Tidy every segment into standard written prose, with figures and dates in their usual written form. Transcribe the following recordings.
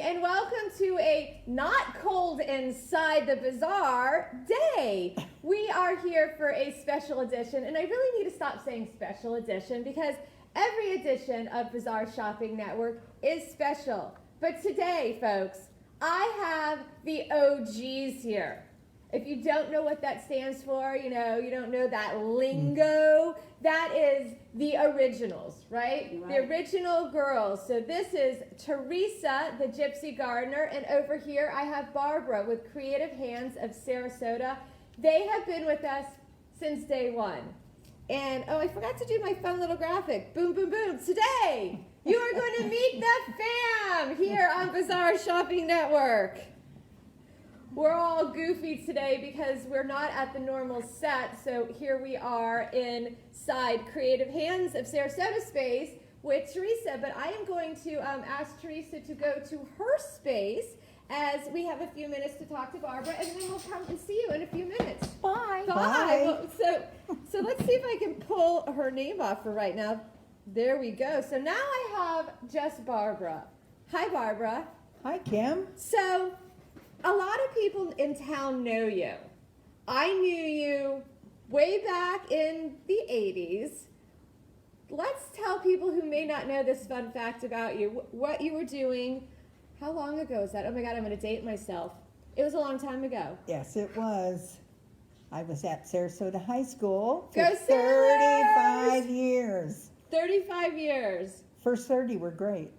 morning and welcome to a not cold inside the bazaar day. We are here for a special edition, and I really need to stop saying special edition because every edition of Bazaar Shopping Network is special. But today, folks, I have the OGs here. If you don't know what that stands for, you don't know that lingo, that is the originals, right? The original girls. So this is Teresa, the Gypsy gardener, and over here I have Barbara with Creative Hands of Sarasota. They have been with us since day one. And, oh, I forgot to do my fun little graphic. Boom, boom, boom. Today, you are going to meet the fam here on Bazaar Shopping Network. We're all goofy today because we're not at the normal set, so here we are inside Creative Hands of Sarasota space with Teresa, but I am going to ask Teresa to go to her space as we have a few minutes to talk to Barbara, and then we'll come and see you in a few minutes. Bye. Bye. Bye. Well, so let's see if I can pull her name off for right now. There we go. So now I have just Barbara. Hi, Barbara. Hi, Kim. So a lot of people in town know you. I knew you way back in the 80s. Let's tell people who may not know this fun fact about you, what you were doing. How long ago is that? Oh my God, I'm going to date myself. It was a long time ago. Yes, it was. I was at Sarasota High School for Go 35 years. 35 years. First 30 were great.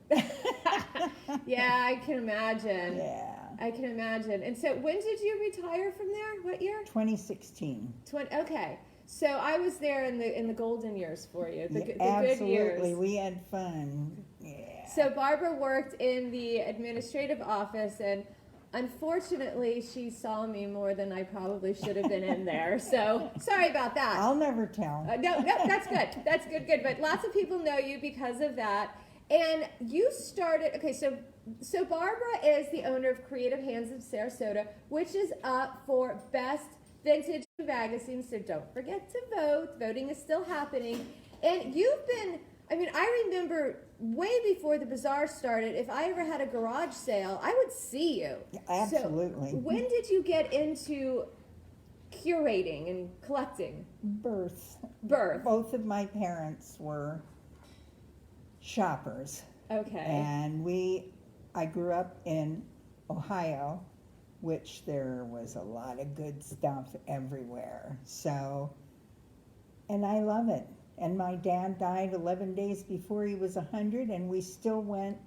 Yeah, I can imagine. Yeah. I can imagine. And so when did you retire from there? What year? 2016. Okay. So I was there in the golden years for you, the good Absolutely. years. We had fun. Yeah. So Barbara worked in the administrative office, and unfortunately, she saw me more than I probably should have been in there. So sorry about that. I'll never tell. No, that's good. That's good. But lots of people know you because of that. And you started, okay, so Barbara is the owner of Creative Hands of Sarasota, which is up for Best Vintage Magazine, so don't forget to vote. Voting is still happening. And you've been, I remember way before the bazaar started, if I ever had a garage sale, I would see you. Absolutely. So when did you get into curating and collecting? Birth. Birth. Both of my parents were shoppers. Okay. And I grew up in Ohio, which there was a lot of good stuff everywhere. So, and I love it. And my dad died 11 days before he was 100, and we still went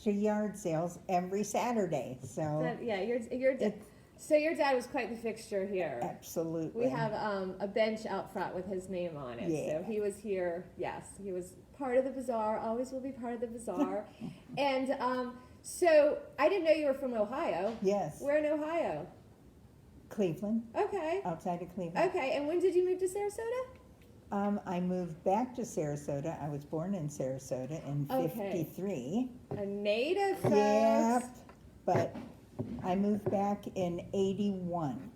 to yard sales every Saturday. So your dad was quite the fixture here. Absolutely. We have a bench out front with his name on it. Yeah. So he was here. Yes, he was part of the bazaar. Always will be part of the bazaar. And so I didn't know you were from Ohio. Yes. Where in Ohio? Cleveland. Okay. Outside of Cleveland. Okay. And when did you move to Sarasota? I moved back to Sarasota. I was born in Sarasota in 53. A native, folks. Yep. But I moved back in 81.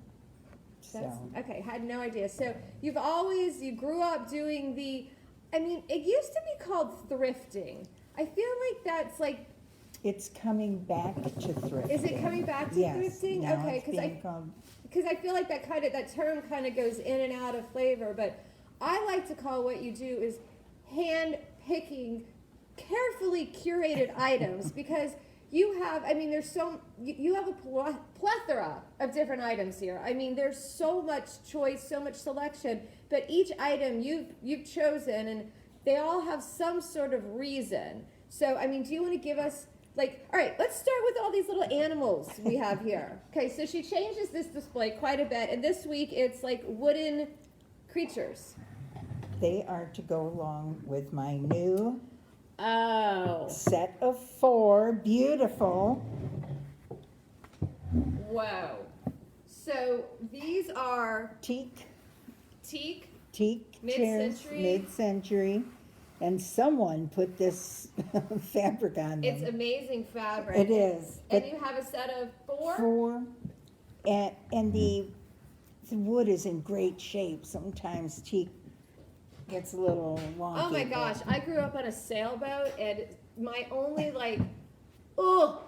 Okay, had no idea. So you grew up doing it used to be called thrifting. I feel like that's like. It's coming back to thrifting. Is it coming back to thrifting? Now Okay, because I feel like that term kind of goes in and out of flavor, but I like to call what you do is hand picking carefully curated items because you have, you have a plethora of different items here. There's so much choice, so much selection, but each item you've chosen, and they all have some sort of reason. So, do you want to give us, all right, let's start with all these little animals we have here. Okay, so she changes this display quite a bit, and this week it's like wooden creatures. They are to go along with my new set of 4. Beautiful. Wow. So these are teak mid-century. Mid-century. And someone put this fabric on them. It's amazing fabric. It is. And you have a set of 4? 4. And the wood is in great shape. Sometimes teak gets a little wonky. Oh my gosh, I grew up on a sailboat, and my only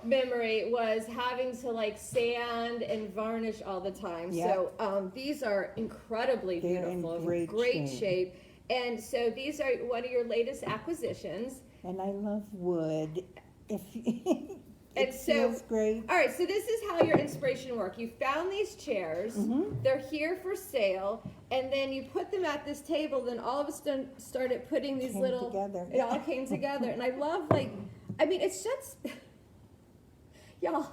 memory was having to like sand and varnish all the time. Yep. So these are incredibly They're in beautiful, great shape. And so these are one of your latest acquisitions. And I love wood. If it And so- feels great. All right, so this is how your inspiration works. You found these chairs, they're here for sale, and then you put them at this table, then all of a sudden started putting these Came little, together. it all came together. And I love, like, I mean, it's just, y'all,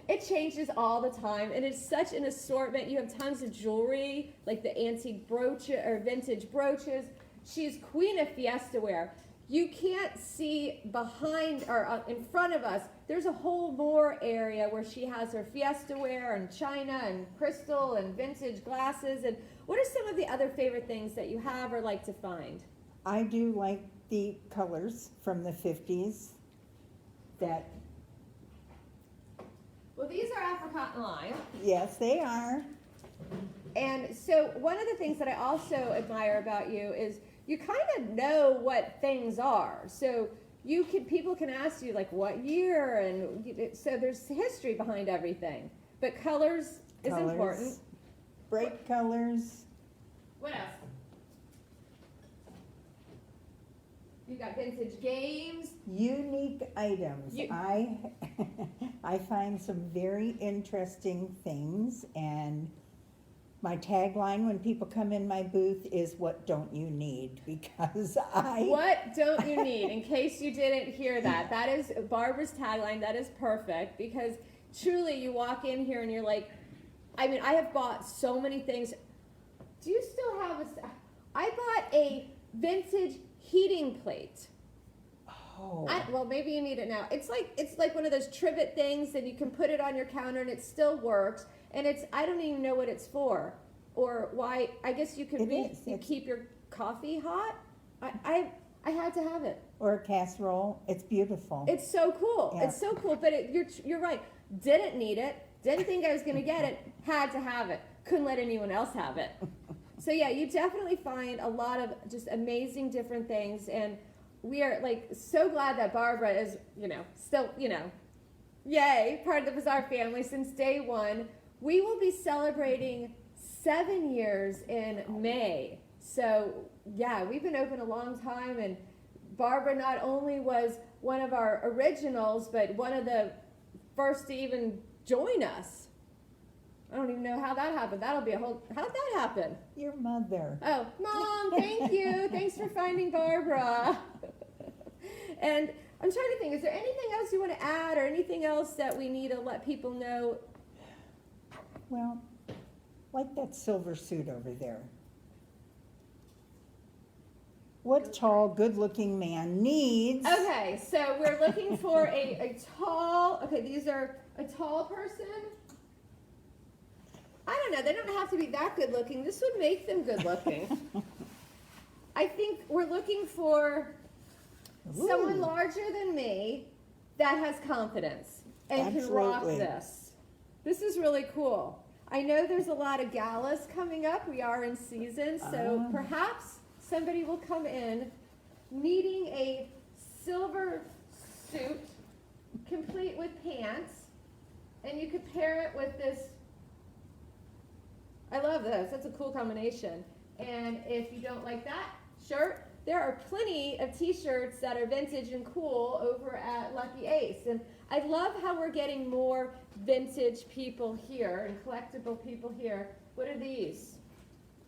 it changes all the time, and it's such an assortment. You have tons of jewelry, like the antique brooch or vintage brooches. She's queen of fiesta wear. You can't see behind or in front of us. There's a whole more area where she has her fiesta ware and china and crystal and vintage glasses. And what are some of the other favorite things that you have or like to find? I do like the colors from the 50s. That, Well, these are apricot and lime. yes, they are. And so one of the things that I also admire about you is you kind of know what things are. So people can ask you like what year, and so there's history behind everything. But colors is Colors, important. bright colors. What else? You got vintage games. Unique items. I find some very interesting things, and my tagline when people come in my booth is "What don't you need?" Because What don't you need? In case you didn't hear that, that is Barbara's tagline. That is perfect, because truly you walk in here and you're like, I mean, I have bought so many things. Do you still have I bought a vintage heating plate. Oh, Well, maybe you need it now. It's like one of those trivet things, and you can put it on your counter and it still works. And I don't even know what it's for or why. I guess you could keep your coffee hot. I had to have it. or a casserole. It's beautiful. It's so cool. Yeah. It's so cool. But you're right. Didn't need it. Didn't think I was going to get it. Had to have it. Couldn't let anyone else have it. So yeah, you definitely find a lot of just amazing different things, and we are like so glad that Barbara is, still, yay, part of the Bazaar family since day one. We will be celebrating 7 years in May. So yeah, we've been open a long time, and Barbara not only was one of our originals, but one of the first to even join us. I don't even know how that happened. That'll be how'd that happen? Your mother. Oh, Mom, thank you. Thanks for finding Barbara. And I'm trying to think, is there anything else you want to add or anything else that we need to let people know? Well, like that silver suit over there. What tall, good-looking man needs? Okay, so we're looking for a tall, these are a tall person. I don't know, they don't have to be that good looking. This would make them good looking. I think we're looking for someone Ooh. larger than me that has confidence and can rock Absolutely. this. This is really cool. I know there's a lot of galas coming up. We are in season, so perhaps somebody will come in needing a silver suit complete with pants, and you could pair it with this. I love this. That's a cool combination. And if you don't like that shirt, there are plenty of t-shirts that are vintage and cool over at Lucky Ace. And I love how we're getting more vintage people here and collectible people here. What are these?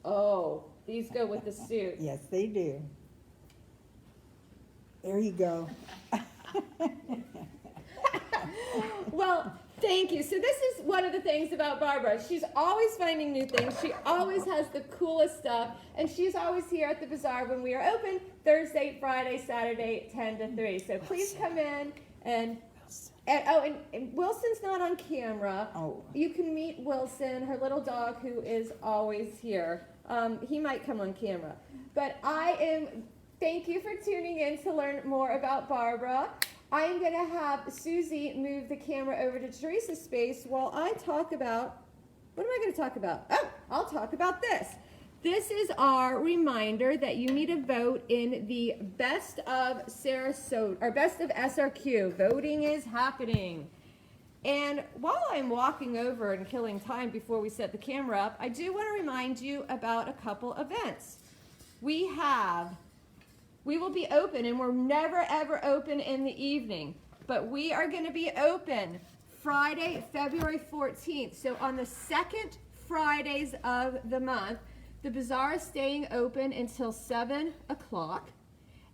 Oh, these go with the suit. Yes, they do. There you go. Well, thank you. So this is one of the things about Barbara. She's always finding new things. She always has the coolest stuff. And she's always here at the Bazaar when we are open Thursday, Friday, Saturday, 10 to 3. So please come in. And Wilson's not on camera. Oh. You can meet Wilson, her little dog, who is always here. He might come on camera. But thank you for tuning in to learn more about Barbara. I am going to have Susie move the camera over to Teresa's space while I talk about, what am I going to talk about? Oh, I'll talk about this. This is our reminder that you need to vote in the Best of Sarasota, or Best of SRQ. Voting is happening. And while I'm walking over and killing time before we set the camera up, I do want to remind you about a couple events. We will be open, and we're never ever open in the evening, but we are going to be open Friday, February 14th. So on the second Fridays of the month, the bazaar is staying open until 7 o'clock,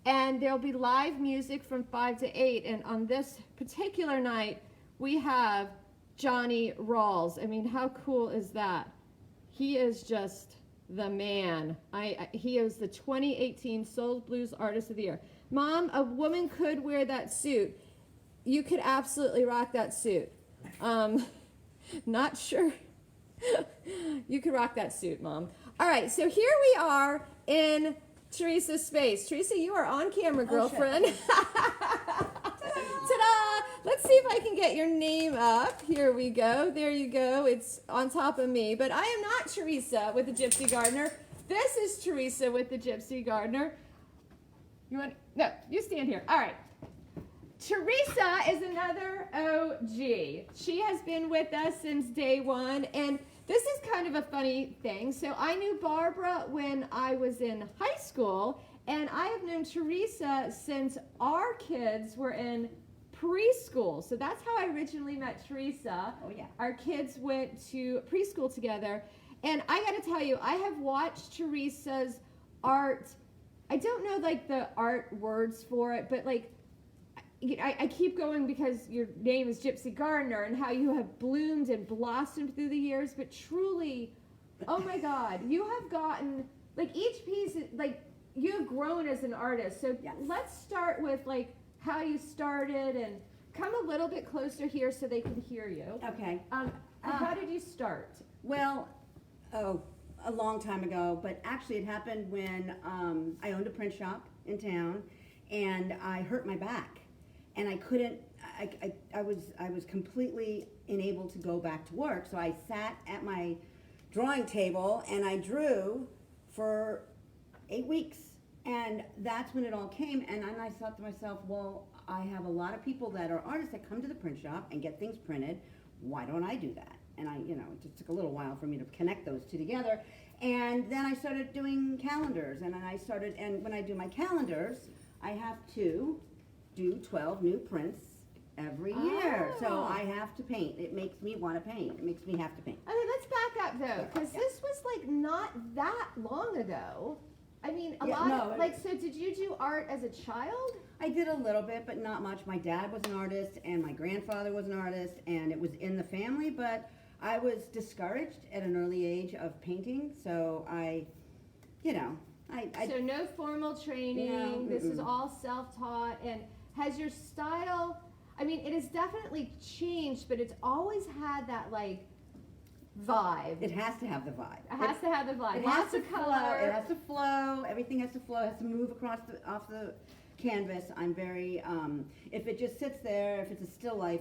and there'll be live music from 5 to 8. And on this particular night, we have Johnny Rawls. I mean, how cool is that? He is just the man. He is the 2018 Soul Blues Artist of the Year. Mom, a woman could wear that suit. You could absolutely rock that suit. Not sure. You could rock that suit, Mom. All right, so here we are in Teresa's space. Teresa, you are on camera, girlfriend. Ta-da! Let's see if I can get your name up. Here we go. There you go. It's on top of me. But I am not Teresa with the Gypsy Gardener. This is Teresa with the Gypsy Gardener. You want? No, you stand here. All right. Teresa is another OG. She has been with us since day one, and this is kind of a funny thing. So I knew Barbara when I was in high school, and I have known Teresa since our kids were in preschool. So that's how I originally met Teresa. Oh, yeah. Our kids went to preschool together, and I got to tell you, I have watched Teresa's art. I don't know like the art words for it, but like I keep going because your name is Gypsy Gardener and how you have bloomed and blossomed through the years, but truly, oh my God, you have gotten, like each piece, like you have grown as an artist. So Yes. Let's start with like how you started, and come a little bit closer here so they can hear you. Okay. How did you start? Well, a long time ago, but actually it happened when I owned a print shop in town, and I hurt my back, and I couldn't. I was completely unable to go back to work. So I sat at my drawing table and I drew for 8 weeks, and that's when it all came. And then I thought to myself, well, I have a lot of people that are artists that come to the print shop and get things printed. Why don't I do that? And it just took a little while for me to connect those two together. And then I started doing calendars, and when I do my calendars, I have to do 12 new prints every year. So I have to paint. It makes me want to paint. It makes me have to paint. Okay, let's back up though, because this was like not that long ago. I mean, so did you do art as a child? I did a little bit, but not much. My dad was an artist, and my grandfather was an artist, and it was in the family, but I was discouraged at an early age of painting, so So no formal training, No, this is all self-taught, and has your style, I mean, it has definitely changed, but it's always had that like vibe. It has to have the vibe. It has to have the vibe. It Lots has to of flow. color. It has to flow. Everything has to flow. It has to move off the canvas. I'm very. If it just sits there, if it's a still life,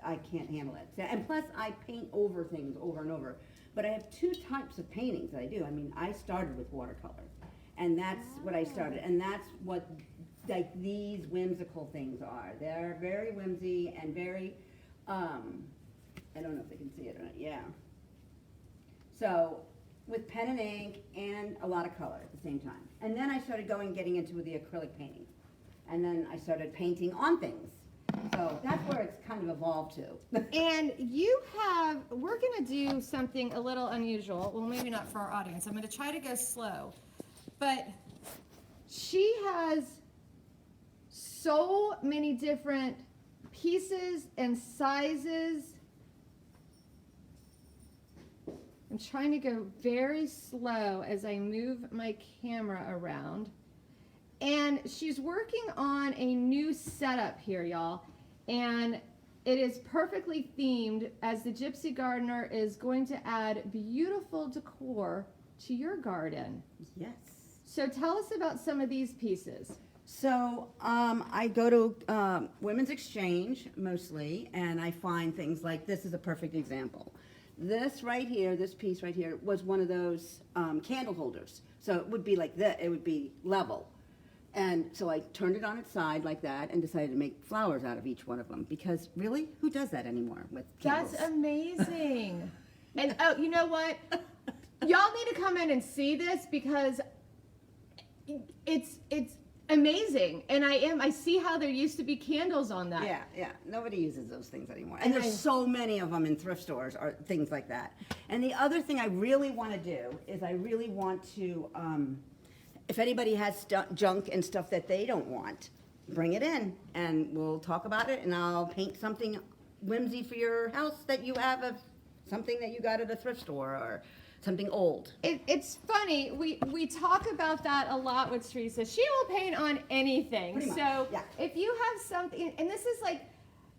I can't handle it. And plus, I paint over things over and over. But I have two types of paintings that I do. I mean, I started with watercolor, and that's what I started, and that's what like these whimsical things are. They're very whimsy and very. I don't know if they can see it or not. Yeah. So, with pen and ink and a lot of color at the same time. And then I started getting into the acrylic painting. And then I started painting on things. So that's where it's kind of evolved to. And we're going to do something a little unusual. Well, maybe not for our audience. I'm going to try to go slow. But she has so many different pieces and sizes. I'm trying to go very slow as I move my camera around. And she's working on a new setup here, y'all. And it is perfectly themed, as the Gypsy Gardener is going to add beautiful decor to your garden. Yes. So tell us about some of these pieces. So I go to Women's Exchange mostly, and I find things like this is a perfect example. this right here, this piece right here, was one of those candle holders. So it would be like this, it would be level. And so I turned it on its side like that and decided to make flowers out of each one of them. Because really, who does that anymore with candles? That's amazing. And oh, you know what? Y'all need to come in and see this because it's amazing. And I see how there used to be candles on that. Yeah. Nobody uses those things anymore. And there's so many of them in thrift stores or things like that. And the other thing I really want to do is I really want to, if anybody has junk and stuff that they don't want, bring it in and we'll talk about it and I'll paint something whimsy for your house that you have of something that you got at a thrift store or something old. It's funny, we talk about that a lot with Teresa. She will paint on anything. Pretty much, So yeah. if you have something, and this is like,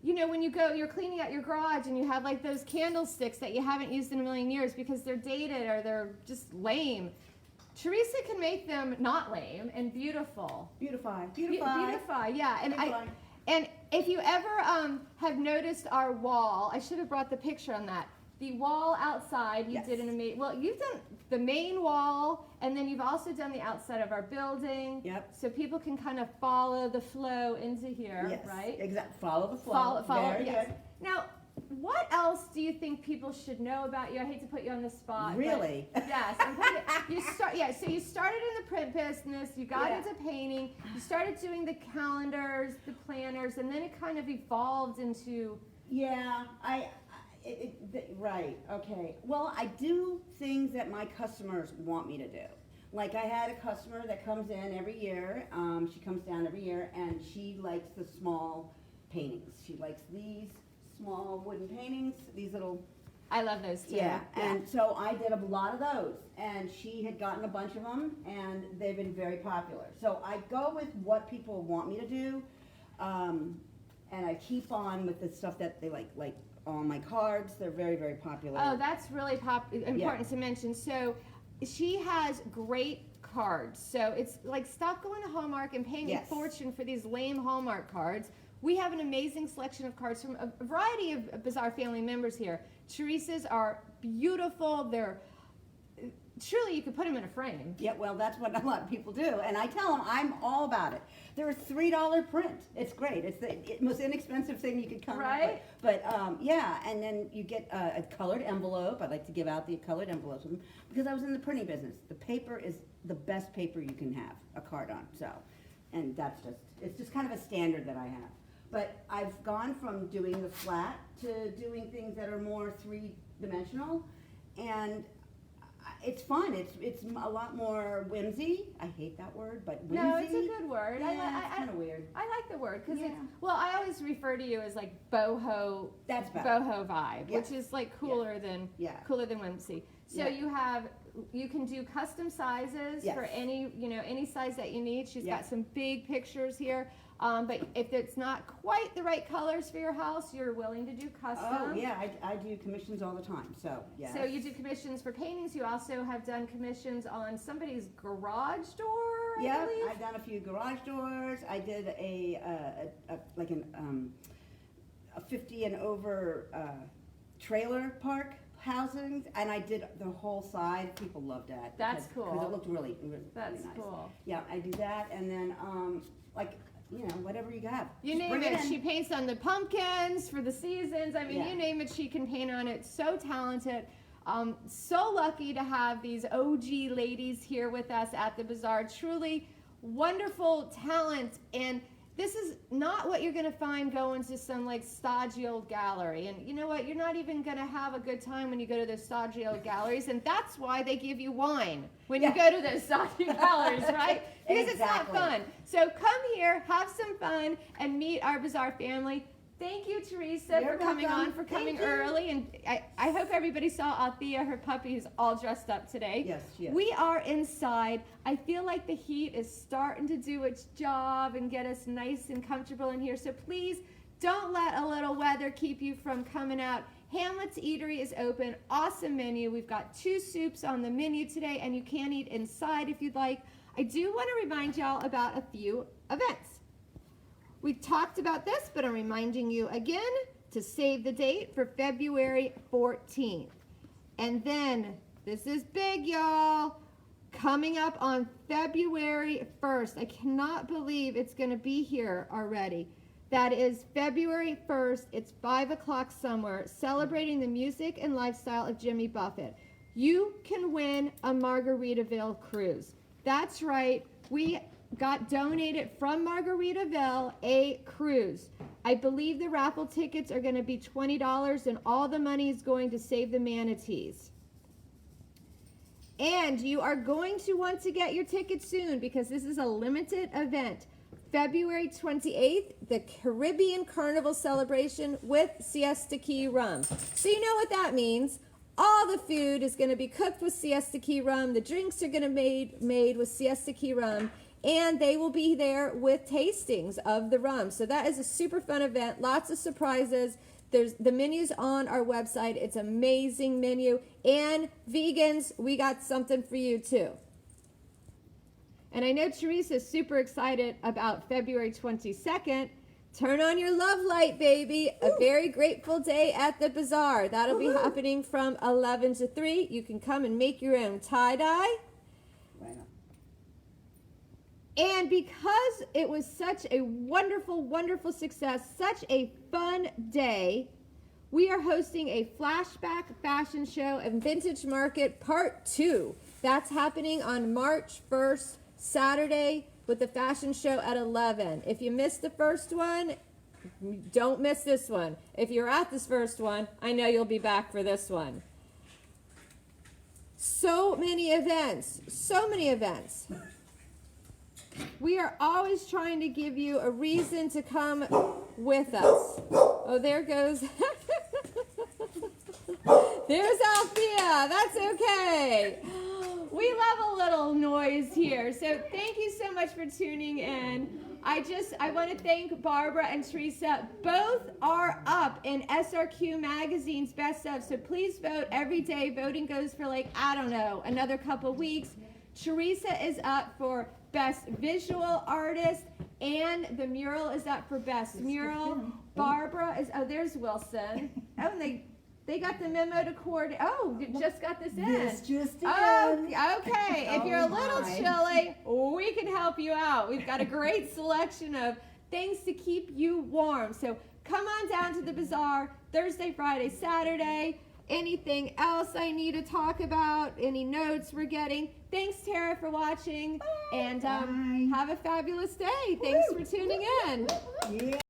you know, when you're cleaning out your garage and you have like those candlesticks that you haven't used in a million years because they're dated or they're just lame. Teresa can make them not lame and beautiful. Beautify, Yeah. And Beautify. and if you ever have noticed our wall, I should have brought the picture on that. The wall outside, you Yes. did an amazing. Well, you've done the main wall, and then you've also done the outside of our building. Yep. So people can kind of follow the flow into here, Yes, right? exactly. Follow the flow. Follow. Very Yes. good. Now, what else do you think people should know about you? I hate to put you on the spot. but Really? yes. So you started in the print business. You got Yeah. into painting. You started doing the calendars, the planners, and then it kind of evolved into. Yeah, right, okay. Well, I do things that my customers want me to do. Like I had a customer that comes in every year, she comes down every year, and she likes the small paintings. She likes these small wooden paintings, these little, I love those too. yeah. And so I did a lot of those, and she had gotten a bunch of them, and they've been very popular. So I go with what people want me to do, and I keep on with the stuff that they like all my cards, they're very, very popular. Oh, that's really important to mention. So she has great cards. So it's like, stop going to Hallmark and paying Yes. a fortune for these lame Hallmark cards. We have an amazing selection of cards from a variety of Bazaar Family members here. Teresa's are beautiful. They're truly, you could put them in a frame. Yeah, well, that's what a lot of people do, and I tell them I'm all about it. They're a $3 print. It's great. It's the most inexpensive thing you could come Right? up with. But yeah, and then you get a colored envelope. I like to give out the colored envelopes with them because I was in the printing business. The paper is the best paper you can have a card on. So, and it's just kind of a standard that I have. But I've gone from doing the flat to doing things that are more three-dimensional, and it's fun. It's a lot more whimsy. I hate that word, but whimsy. No, it's a good word. Yeah, it's kind of weird. I like the word because Yeah. well, I always refer to you as like boho. That's better. Boho vibe, Yeah. which is like cooler than whimsy. So Yeah. you can do custom sizes Yes. for any size that you need. She's Yeah. got some big pictures here. But if it's not quite the right colors for your house, you're willing to do custom. Oh yeah, I do commissions all the time. So yeah. So you do commissions for paintings. You also have done commissions on somebody's garage door, I Yeah, believe. I've done a few garage doors. I did a 50 and over trailer park housings, and I did the whole side. People loved that. That's because cool. it looked really That's nice. cool. Yeah, I do that, and then whatever you have. You Just name bring it. in. She paints on the pumpkins for the seasons. I mean, Yeah. you name it, she can paint on it. So talented. So lucky to have these OG ladies here with us at the Bazaar. Truly wonderful talent. And this is not what you're going to find going to some like stodgy old gallery. And you know what? You're not even going to have a good time when you go to those stodgy old galleries. And that's why they give you wine when you go to those stodgy galleries, right? Because Exactly. it's not fun. So come here, have some fun, and meet our Bazaar family. Thank you, Teresa, You're for coming welcome. on, for coming Thank you. early. And I hope everybody saw Althea, her puppy, who's all dressed up today. Yes, yes. We are inside. I feel like the heat is starting to do its job and get us nice and comfortable in here. So please don't let a little weather keep you from coming out. Hamlet's Eatery is open. Awesome menu. We've got 2 soups on the menu today, and you can eat inside if you'd like. I do want to remind y'all about a few events. We talked about this, but I'm reminding you again to save the date for February 14th. And then, this is big, y'all. Coming up on February 1st. I cannot believe it's going to be here already. That is February 1st. It's 5 o'clock somewhere, celebrating the music and lifestyle of Jimmy Buffett. You can win a Margaritaville cruise. That's right. We got donated from Margaritaville a cruise. I believe the raffle tickets are going to be $20, and all the money is going to save the manatees. And you are going to want to get your tickets soon because this is a limited event. February 28th, the Caribbean Carnival celebration with Siesta Key rum. So you know what that means. All the food is going to be cooked with Siesta Key rum. The drinks are going to be made with Siesta Key rum. And they will be there with tastings of the rum. So that is a super fun event. Lots of surprises. There's the menu's on our website. It's an amazing menu. And vegans, we got something for you too. And I know Teresa is super excited about February 22nd. Turn on your love light, baby. A very grateful day at the bazaar. That'll be happening from 11 to 3. You can come and make your own tie-dye. And because it was such a wonderful, wonderful success, such a fun day, we are hosting a flashback fashion show and vintage market part 2. That's happening on March 1st, Saturday, with the fashion show at 11. If you missed the first one, don't miss this one. If you're at this first one, I know you'll be back for this one. So many events, so many events. We are always trying to give you a reason to come with us. Oh, there goes. There's Althea. That's okay. We love a little noise here. So thank you so much for tuning in. I want to thank Barbara and Teresa. Both are up in SRQ Magazine's Best Of. So please vote every day. Voting goes for another couple weeks. Teresa is up for Best Visual Artist, and the mural is up for Best Mural. Barbara is, there's Wilson. Oh, and they got the memo to coordinate. Oh, just got this in. This just in. Oh, okay. If you're a little chilly, we can help you out. We've got a great selection of things to keep you warm. So come on down to the bazaar Thursday, Friday, Saturday. Anything else I need to talk about? Any notes we're getting? Thanks, Tara, for watching. Bye. And have a fabulous day. Thanks for tuning in. Yeah.